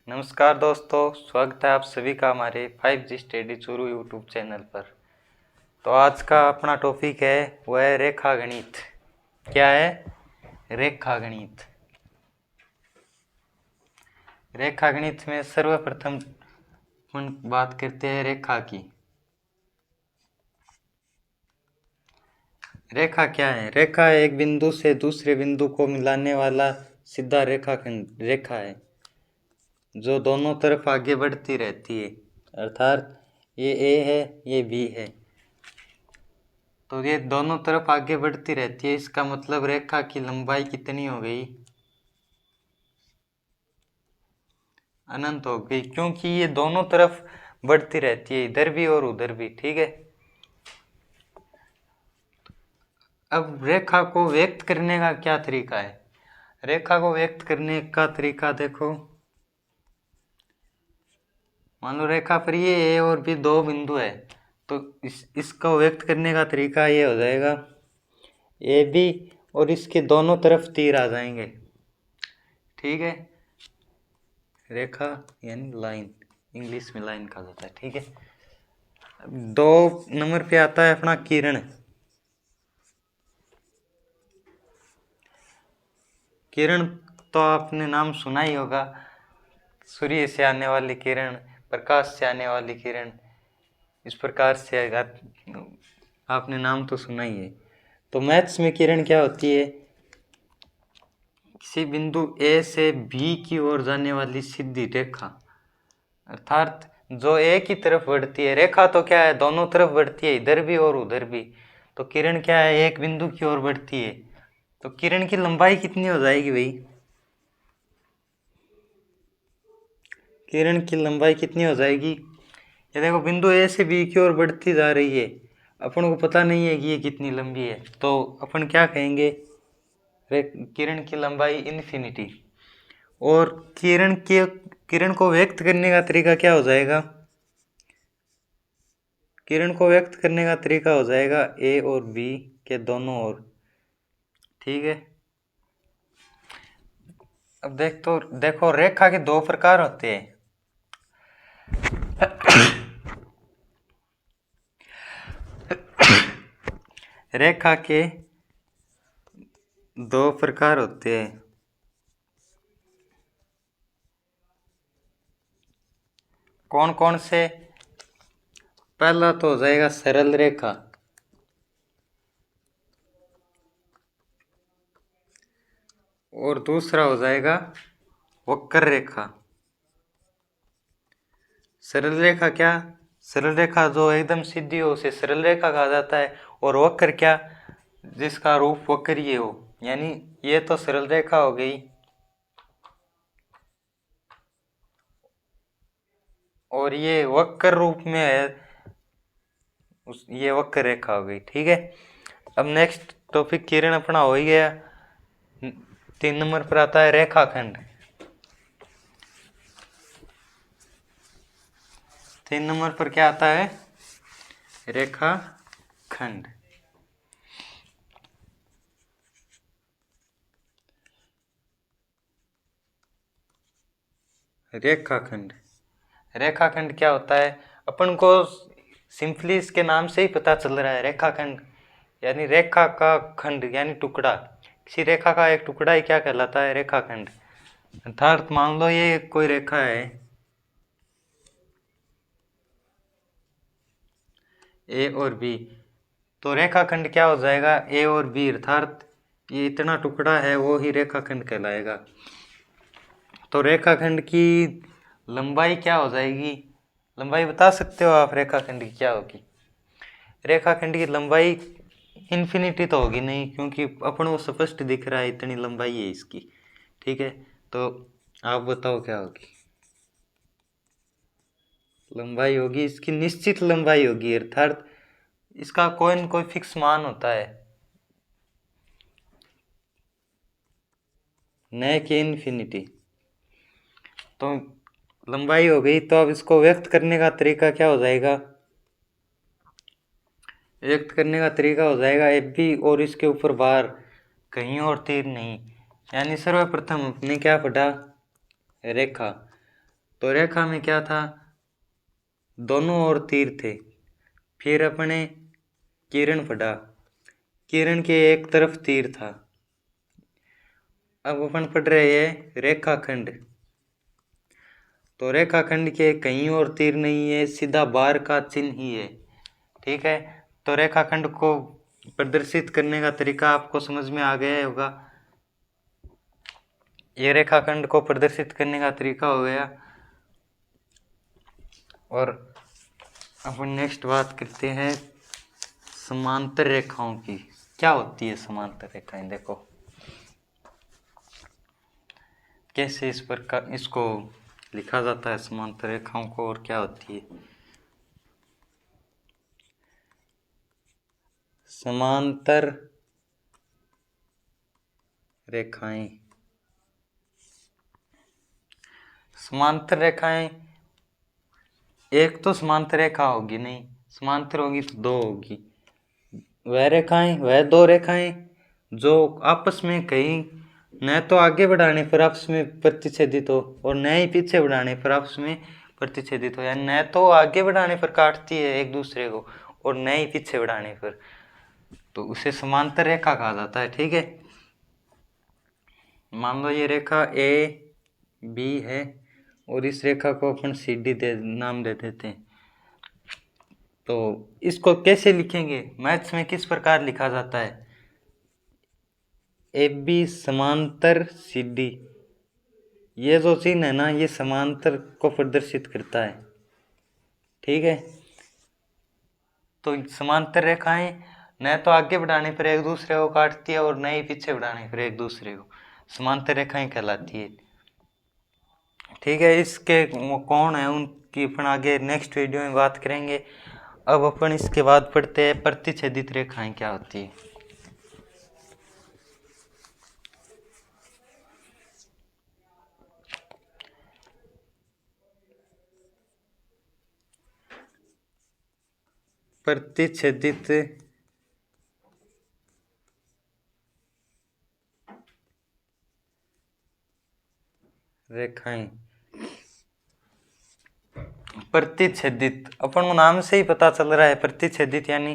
नमस्कार दोस्तों, स्वागत है आप सभी का हमारे 5G study Churu YouTube channel पर। तो आज का अपना टॉपिक है वह है रेखा गणित। क्या है? रेखा गणित। रेखा गणित में सर्वप्रथम हम बात करते हैं रेखा की। रेखा क्या है? रेखा एक बिंदु से दूसरे बिंदु को मिलाने वाला सीधा रेखाखंड रेखा है जो दोनों तरफ आगे बढ़ती रहती है। अर्थात ये ए है, ये बी है, तो ये दोनों तरफ आगे बढ़ती रहती है। इसका मतलब रेखा की लंबाई कितनी हो गई? अनंत हो गई, क्योंकि ये दोनों तरफ बढ़ती रहती है, इधर भी और उधर भी। ठीक है। अब रेखा को व्यक्त करने का क्या तरीका है? रेखा को व्यक्त करने का तरीका देखो। मान लो रेखा पर ये ए और बी दो बिंदु है, तो इसको व्यक्त करने का तरीका ये हो जाएगा ए बी और इसके दोनों तरफ तीर आ जाएंगे। ठीक है। रेखा यानी लाइन, इंग्लिश में लाइन कहा जाता है। ठीक है। 2 नंबर पे आता है अपना किरण। किरण तो आपने नाम सुना ही होगा। सूर्य से आने वाली किरण, प्रकाश से आने वाली किरण, इस प्रकार से आपने नाम तो सुना ही है। तो मैथ्स में किरण क्या होती है? किसी बिंदु ए से बी की ओर जाने वाली सीधी रेखा, अर्थात जो ए की तरफ बढ़ती है। रेखा तो क्या है? दोनों तरफ बढ़ती है, इधर भी और उधर भी। तो किरण क्या है? एक बिंदु की ओर बढ़ती है। तो किरण की लंबाई कितनी हो जाएगी भाई? किरण की लंबाई कितनी हो जाएगी? ये देखो, बिंदु ए से बी की ओर बढ़ती जा रही है, अपन को पता नहीं है कि ये कितनी लंबी है, तो अपन क्या कहेंगे? किरण की लंबाई इन्फिनिटी। और किरण को व्यक्त करने का तरीका क्या हो जाएगा? किरण को व्यक्त करने का तरीका हो जाएगा ए और बी के दोनों ओर। ठीक है। अब देखो रेखा के 2 प्रकार होते हैं। रेखा के 2 प्रकार होते हैं। कौन कौन से? पहला तो हो जाएगा सरल रेखा, और दूसरा हो जाएगा वक्र रेखा। सरल रेखा क्या? सरल रेखा जो एकदम सीधी हो उसे सरल रेखा कहा जाता है। और वक्र क्या? जिसका रूप वक्रीय हो, यानी ये तो सरल रेखा हो गई, और ये वक्र रूप में है, ये वक्र रेखा हो गई। ठीक है। अब नेक्स्ट टॉपिक किरण अपना हो ही गया। 3 नंबर पर आता है रेखाखंड। 3 नंबर पर क्या आता है? रेखाखंड। रेखाखंड रेखाखंड क्या होता है? अपन को सिंपली इसके नाम से ही पता चल रहा है। रेखाखंड यानी रेखा का खंड, यानी टुकड़ा। किसी रेखा का एक टुकड़ा ही क्या कहलाता है? रेखाखंड। अर्थात मान लो ये कोई रेखा है ए और बी, तो रेखाखंड क्या हो जाएगा? ए और बी, अर्थात ये इतना टुकड़ा है वो ही रेखाखंड कहलाएगा। तो रेखाखंड की लंबाई क्या हो जाएगी? लंबाई बता सकते हो आप रेखाखंड की क्या होगी? रेखाखंड की लंबाई इन्फिनिटी तो होगी नहीं, क्योंकि अपन को स्पष्ट दिख रहा है इतनी लंबाई है इसकी। ठीक है। तो आप बताओ क्या होगी? लंबाई होगी इसकी निश्चित लंबाई होगी, अर्थात इसका कोई न कोई फिक्स मान होता है, न कि इन्फिनिटी। तो लंबाई हो गई, तो अब इसको व्यक्त करने का तरीका क्या हो जाएगा? व्यक्त करने का तरीका हो जाएगा ए बी और इसके ऊपर बार, कहीं और तीर नहीं। यानी सर्वप्रथम अपने क्या पढ़ा? रेखा। तो रेखा में क्या था, दोनों ओर तीर थे। फिर अपने किरण पढ़ा, किरण के एक तरफ तीर था। अब अपन पढ़ रहे हैं रेखाखंड। तो रेखाखंड के कहीं और तीर नहीं है, सीधा बार का चिन्ह ही है। ठीक है, तो रेखाखंड को प्रदर्शित करने का तरीका आपको समझ में आ गया होगा। ये रेखाखंड को प्रदर्शित करने का तरीका हो गया। और अपन नेक्स्ट बात करते हैं समांतर रेखाओं की। क्या होती है समांतर रेखाएं, देखो कैसे इस प्रकार इसको लिखा जाता है समांतर रेखाओं को, और क्या होती है समांतर रेखाएं। समांतर रेखाएं, एक तो समांतर रेखा होगी नहीं, समांतर होगी तो दो होगी। वह रेखाएं, वह दो रेखाएं जो आपस में कहीं न तो आगे बढ़ाने पर आपस में प्रतिच्छेदित हो और न ही पीछे बढ़ाने पर आपस में प्रतिच्छेदित हो, यानी न तो आगे बढ़ाने पर काटती है एक दूसरे को और न ही पीछे बढ़ाने पर, तो उसे समांतर रेखा कहा जाता है। ठीक है, मान लो ये रेखा ए बी है और इस रेखा को अपन सी डी नाम दे देते हैं। तो इसको कैसे लिखेंगे, मैथ्स में किस प्रकार लिखा जाता है, ए बी समांतर सी डी, ये जो चिन्ह है ना, ये समांतर को प्रदर्शित करता है। ठीक है, तो समांतर रेखाएं न तो आगे बढ़ाने पर एक दूसरे को काटती है और न ही पीछे बढ़ाने पर एक दूसरे को, समांतर रेखाएं कहलाती है। ठीक है, इसके कौन है उनकी अपन आगे नेक्स्ट वीडियो में बात करेंगे। अब अपन इसके बाद पढ़ते हैं प्रतिच्छेदित रेखाएं क्या होती है। प्रतिच्छेदित रेखाएं, प्रतिच्छेदित अपन को नाम से ही पता चल रहा है, प्रतिच्छेदित यानी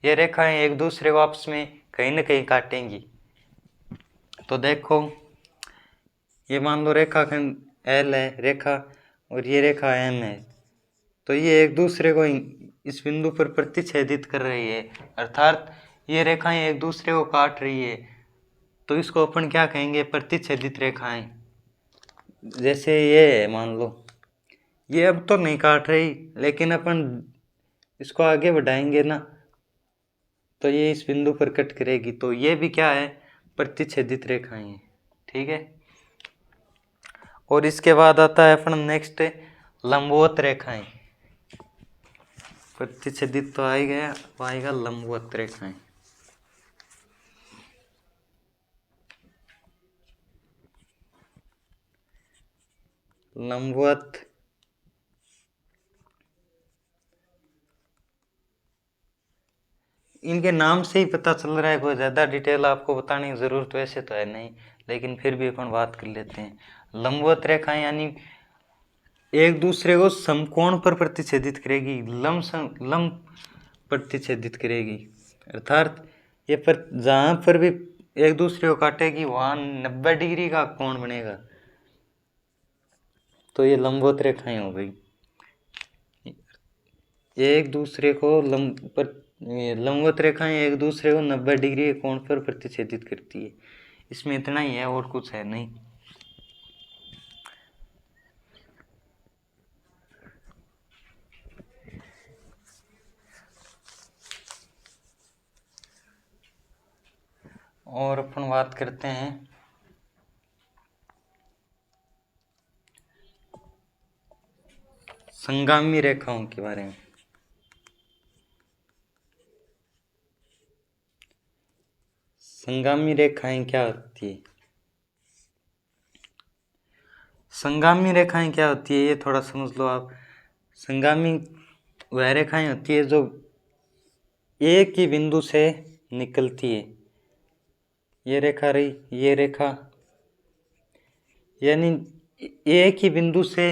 ये रेखाएं एक दूसरे को आपस में कहीं न कहीं काटेंगी। तो देखो, ये मान लो रेखाखंड एल है रेखा और ये रेखा एम है, तो ये एक दूसरे को इस बिंदु पर प्रतिच्छेदित कर रही है, अर्थात ये रेखाएं एक दूसरे को काट रही है। तो इसको अपन क्या कहेंगे, प्रतिच्छेदित रेखाएं। जैसे ये है, मान लो ये अब तो नहीं काट रही, लेकिन अपन इसको आगे बढ़ाएंगे ना तो ये इस बिंदु पर कट करेगी, तो ये भी क्या है, प्रतिच्छेदित रेखाएं हैं। ठीक है, और इसके बाद आता है अपन नेक्स्ट लंबवत रेखाएं। प्रतिच्छेदित तो आ ही गया, आएगा लंबवत रेखाएं। लंबवत इनके नाम से ही पता चल रहा है, कोई ज़्यादा डिटेल आपको बताने की ज़रूरत वैसे तो है नहीं, लेकिन फिर भी अपन बात कर लेते हैं। लंबवत रेखाएं यानी एक दूसरे को समकोण पर प्रतिच्छेदित करेगी, लंब प्रतिच्छेदित करेगी, अर्थात ये पर जहाँ पर भी एक दूसरे को काटेगी वहाँ 90 डिग्री का कोण बनेगा, तो ये लंबवत रेखाएं हो गई। एक दूसरे को लंबवत रेखाएं एक दूसरे को 90 डिग्री के कोण पर प्रतिच्छेदित करती है। इसमें इतना ही है, और कुछ है नहीं। और अपन बात करते हैं संगामी रेखाओं के बारे में। संगामी रेखाएं क्या होती है, संगामी रेखाएं क्या होती है ये थोड़ा समझ लो आप। संगामी वह रेखाएं होती है जो एक ही बिंदु से निकलती है। ये रेखा रही, ये रेखा, यानी एक ही बिंदु से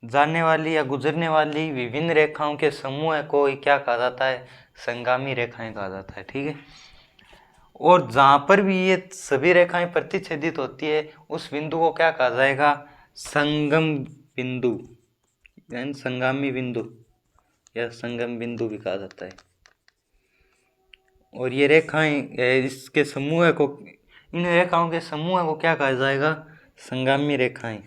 जाने वाली या गुजरने वाली विभिन्न रेखाओं के समूह को ही क्या कहा जाता है, संगामी रेखाएं कहा जाता है। ठीक है, और जहां पर भी ये सभी रेखाएं प्रतिच्छेदित होती है उस बिंदु को क्या कहा जाएगा, संगम बिंदु यानी संगामी बिंदु या संगम बिंदु भी कहा जाता है। और ये रेखाएं इसके समूह को, इन रेखाओं के समूह को क्या कहा जाएगा, संगामी रेखाएं।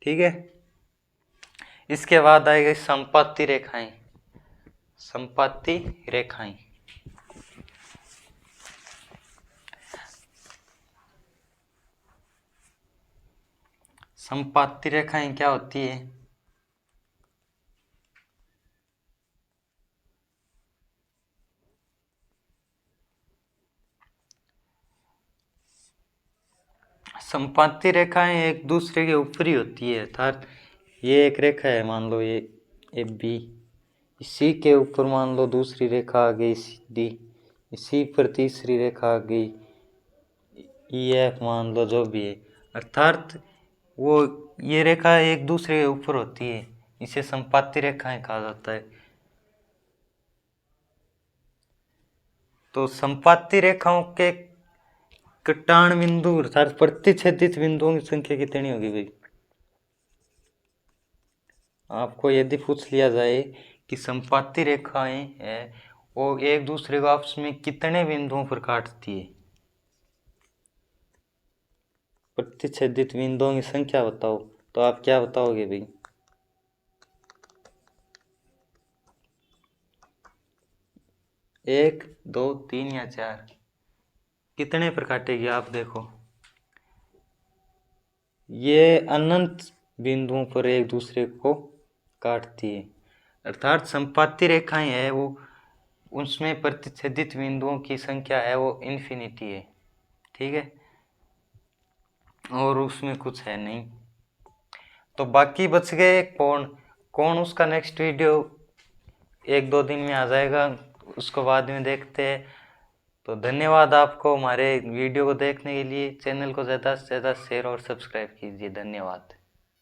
ठीक है, इसके बाद आएगी संपाती रेखाएं। संपाती रेखाएं संपाती रेखाएं क्या होती है, संपाती रेखाएं एक दूसरे के ऊपर ही होती है, अर्थात ये एक रेखा है, मान लो ये ए बी, इसी के ऊपर मान लो दूसरी रेखा आ गई डी, इसी पर तीसरी रेखा आ गई ई एफ, मान लो जो भी है, अर्थात वो ये रेखा एक दूसरे के ऊपर होती है, इसे संपाती रेखाएं कहा जाता है। तो संपाती रेखाओं के कटान बिंदु अर्थात प्रतिच्छेदित बिंदुओं की संख्या कितनी होगी भाई, आपको यदि पूछ लिया जाए कि संपाती रेखाएं है वो एक दूसरे को आपस में कितने बिंदुओं पर काटती है, प्रतिच्छेदित बिंदुओं की संख्या बताओ, तो आप क्या बताओगे भाई, 1 2 3 या 4, कितने पर काटेगी आप देखो, ये अनंत बिंदुओं पर एक दूसरे को काटती है, अर्थात संपाती रेखाएं है वो उसमें प्रतिच्छेदित बिंदुओं की संख्या है वो इन्फिनिटी है। ठीक है, और उसमें कुछ है नहीं। तो बाकी बच गए कोण, कोण उसका नेक्स्ट वीडियो 1-2 दिन में आ जाएगा, उसको बाद में देखते हैं। तो धन्यवाद आपको हमारे वीडियो को देखने के लिए, चैनल को ज़्यादा से ज़्यादा शेयर और सब्सक्राइब कीजिए, धन्यवाद।